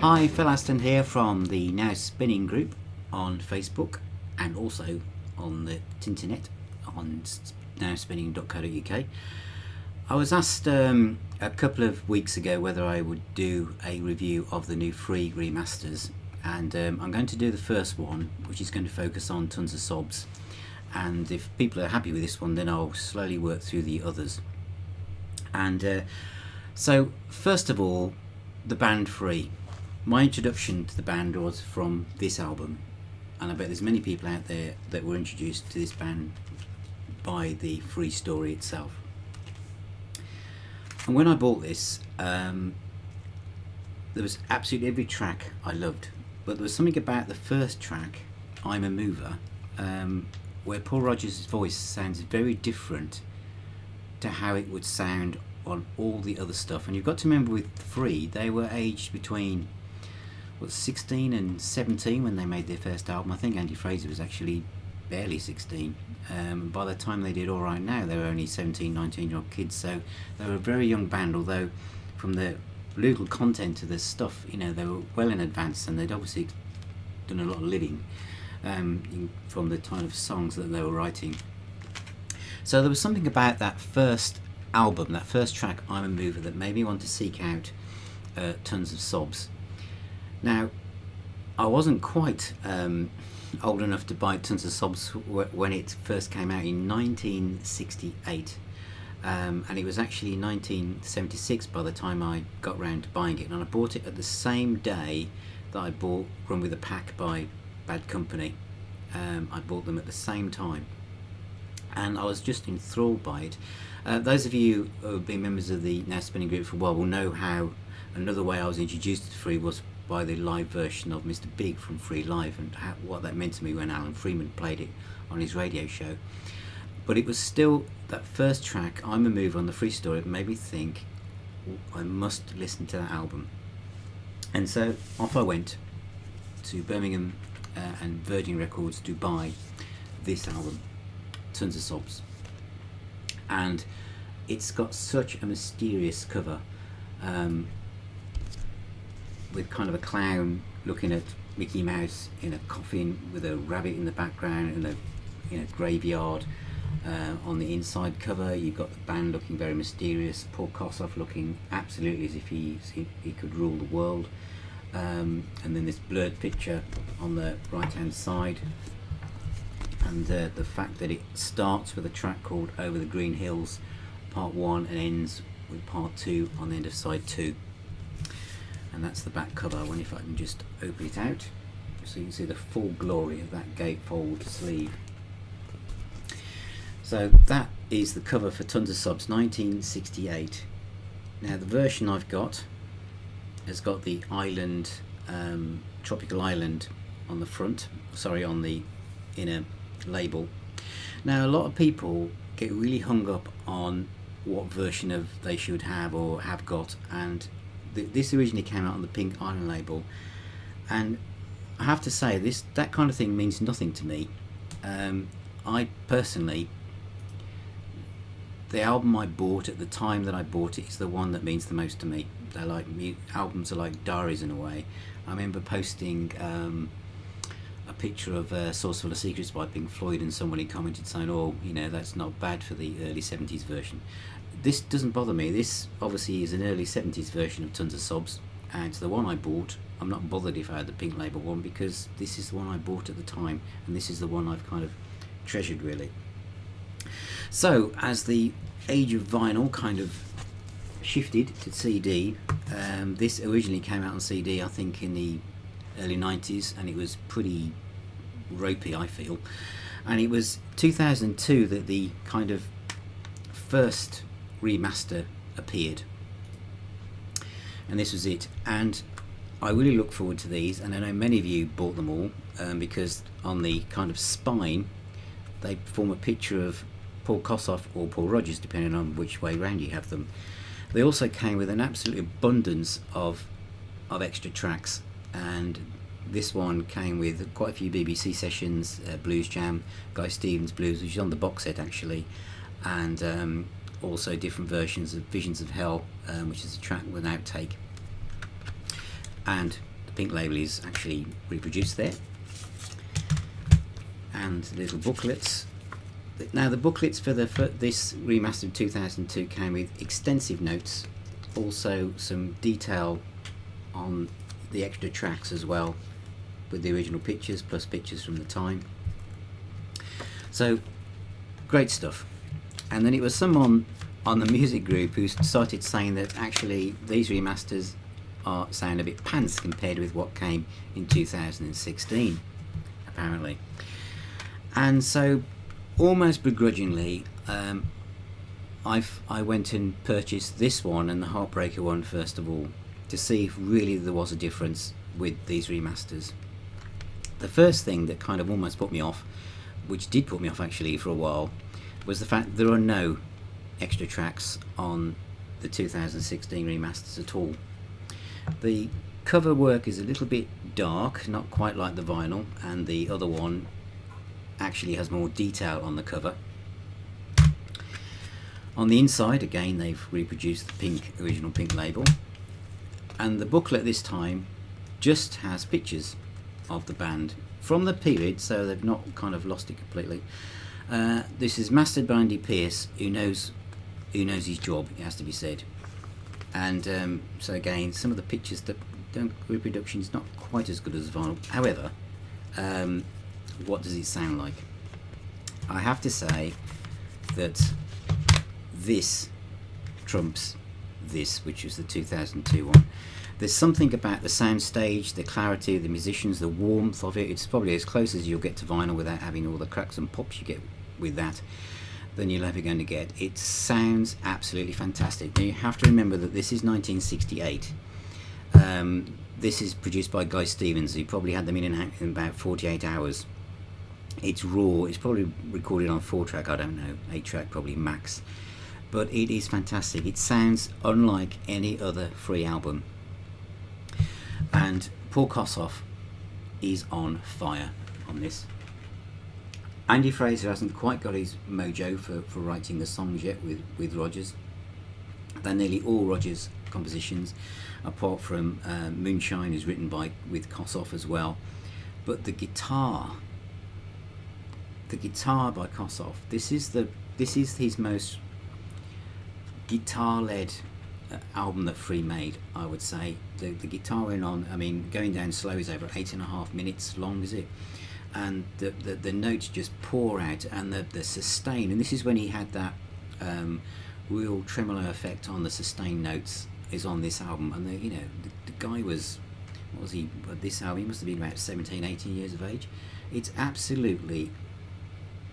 Hi, Phil Aston here from the Now Spinning group on Facebook and also on the internet on nowspinning.co.uk. I was asked a couple of weeks ago whether I would do a review of the new free remasters, and I'm going to do the first one, which is going to focus on Tons of Sobs, and if people are happy with this one then I'll slowly work through the others. And so first of all, the band Free. My introduction to the band was from this album, and I bet there's many people out there that were introduced to this band by the Free story itself. And when I bought this, there was absolutely every track I loved, but there was something about the first track, I'm a Mover, where Paul Rodgers' voice sounds very different to how it would sound on all the other stuff. And you've got to remember, with Free, they were aged between 16 and 17 when they made their first album. I think Andy Fraser was actually barely 16. By the time they did All Right Now, they were only 17, 19-year-old kids, so they were a very young band, although from the lyrical content of the stuff, you know, they were well in advance, and they'd obviously done a lot of living from the kind of songs that they were writing. So there was something about that first album, that first track, I'm a Mover, that made me want to seek out Tons of Sobs. Now, I wasn't quite old enough to buy Tons of Sobs when it first came out in 1968, and it was actually 1976 by the time I got round to buying it, and I bought it at the same day that I bought Run With a Pack by Bad Company. I bought them at the same time, and I was just enthralled by it. Those of you who have been members of the Now Spinning group for a while will know how another way I was introduced to Free was by the live version of Mr. Big from Free Live, and what that meant to me when Alan Freeman played it on his radio show. But it was still that first track, I'm a Mover, on the Free story, that made me think, I must listen to that album. And so off I went to Birmingham and Virgin Records to buy this album, Tons of Sobs. And it's got such a mysterious cover, with kind of a clown looking at Mickey Mouse in a coffin with a rabbit in the background in a graveyard. On the inside cover you've got the band looking very mysterious, Paul Kossoff looking absolutely as if he could rule the world, and then this blurred picture on the right hand side, and the fact that it starts with a track called Over the Green Hills part 1 and ends with part 2 on the end of side 2. And that's the back cover. I wonder if I can just open it out so you can see the full glory of that gatefold sleeve. So that is the cover for Tons of Sobs, 1968. Now the version I've got has got the island, tropical island on the front, on the inner label. Now a lot of people get really hung up on what version of they should have or have got, and this originally came out on the Pink Island label, and I have to say that kind of thing means nothing to me. I personally, the album I bought at the time that I bought it is the one that means the most to me. They're like albums are like diaries in a way. I remember posting a picture of Sauce Full of Secrets by Pink Floyd, and somebody commented saying, oh, you know, that's not bad for the early 70s version. This doesn't bother me. This obviously is an early 70s version of Tons of Sobs, and it's the one I bought. I'm not bothered if I had the Pink label one, because this is the one I bought at the time, and this is the one I've kind of treasured, really. So as the age of vinyl kind of shifted to CD, this originally came out on CD I think in the early 90s, and it was pretty ropey, I feel, and it was 2002 that the kind of first remaster appeared, and this was it. And I really look forward to these, and I know many of you bought them all, because on the kind of spine they form a picture of Paul Kossoff or Paul Rodgers, depending on which way round you have them. They also came with an absolute abundance of extra tracks, and this one came with quite a few BBC sessions, Blues Jam, Guy Stevens Blues, which is on the box set actually, and also different versions of Visions of Hell, which is a track with an outtake. And pink label is actually reproduced there, and little booklets. Now the booklets for this remastered 2002 came with extensive notes, also some detail on the extra tracks as well, with the original pictures plus pictures from the time. So great stuff. And then it was someone on the music group who started saying that actually these remasters sound a bit pants compared with what came in 2016, apparently. And so almost begrudgingly, I went and purchased this one and the Heartbreaker one first of all, to see if really there was a difference with these remasters. The first thing that kind of almost put me off, which did put me off actually for a while, was the fact there are no extra tracks on the 2016 remasters at all. The cover work is a little bit dark, not quite like the vinyl, and the other one actually has more detail on the cover. On the inside, again, they've reproduced the original pink label, and the booklet this time just has pictures of the band from the period, so they've not kind of lost it completely. This is mastered by Andy Pierce, who knows his job, it has to be said. And so again, some of the pictures that reproduction is not quite as good as vinyl. However, what does it sound like? I have to say that this trumps this, which was the 2002 one. There's something about the soundstage, the clarity of the musicians, the warmth of it. It's probably as close as you'll get to vinyl without having all the cracks and pops you get with that than you're ever going to get. It sounds absolutely fantastic. Now you have to remember that this is 1968. This is produced by Guy Stevens, who probably had them in about 48 hours. It's raw. It's probably recorded on 4-track, I don't know, 8-track probably max. But it is fantastic. It sounds unlike any other Free album. And Paul Kossoff is on fire on this. Andy Fraser hasn't quite got his mojo for writing the songs yet with Rogers. They're nearly all Rogers compositions, apart from Moonshine is written with Kossoff as well. But the guitar by Kossoff, this is his most guitar-led album that Free made, I would say. The guitar went on, I mean, going down slow is over 8.5 minutes long, is it? And the notes just pour out, and the sustain, and this is when he had that real tremolo effect on the sustain notes, is on this album. And the guy was, what was he, this album, he must have been about 17, 18 years of age. It's absolutely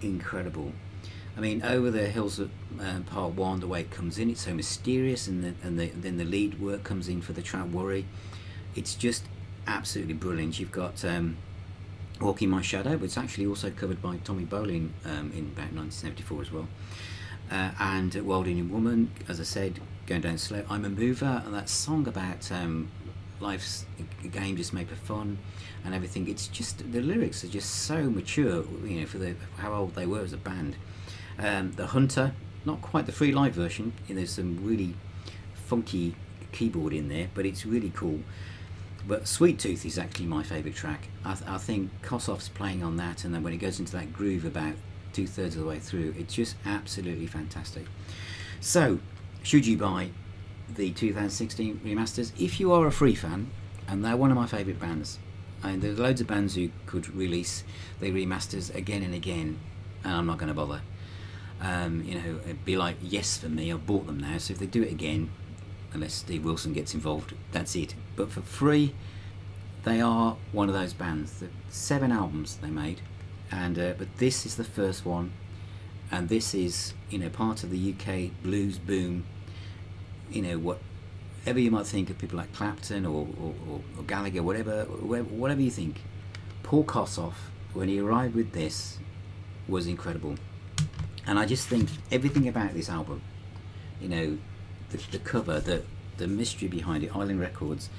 incredible. I mean, Over the Hills of Part 1, the way it comes in, it's so mysterious, and then the lead work comes in for the track Worry. It's just absolutely brilliant. You've got Walking My Shadow, which is actually also covered by Tommy Bolin in about 1974 as well. And Wild Indian Woman, as I said, Going Down Slow. I'm a Mover, and that song about life's a game just made for fun and everything. It's just, the lyrics are just so mature, for how old they were as a band. The Hunter, not quite the Free live version. There's some really funky keyboard in there, but it's really cool. But Sweet Tooth is actually my favourite track. I think Kossoff's playing on that, and then when it goes into that groove about 2/3 of the way through, it's just absolutely fantastic. So, should you buy the 2016 remasters? If you are a Free fan, and they're one of my favourite bands, and there's loads of bands who could release their remasters again and again, and I'm not going to bother. It'd be like Yes for me. I've bought them now, so if they do it again, unless Steve Wilson gets involved, that's it. But for Free, they are one of those bands. The 7 albums they made, and but this is the first one, and this is part of the UK blues boom. Whatever you might think of people like Clapton or Gallagher, whatever you think, Paul Kossoff, when he arrived with this, was incredible. And I just think everything about this album, the cover, the mystery behind it, Island Records,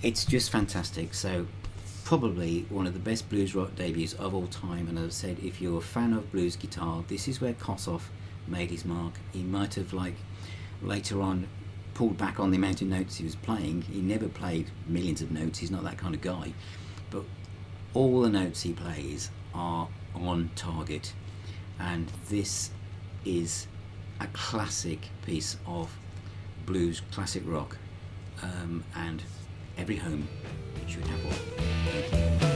it's just fantastic. So probably one of the best blues rock debuts of all time. And as I said, if you're a fan of blues guitar, this is where Kossoff made his mark. He might have, later on, pulled back on the amount of notes he was playing. He never played millions of notes, he's not that kind of guy, but all the notes he plays are on target, and this is a classic piece of blues, classic rock, and every home should have one. Thank you.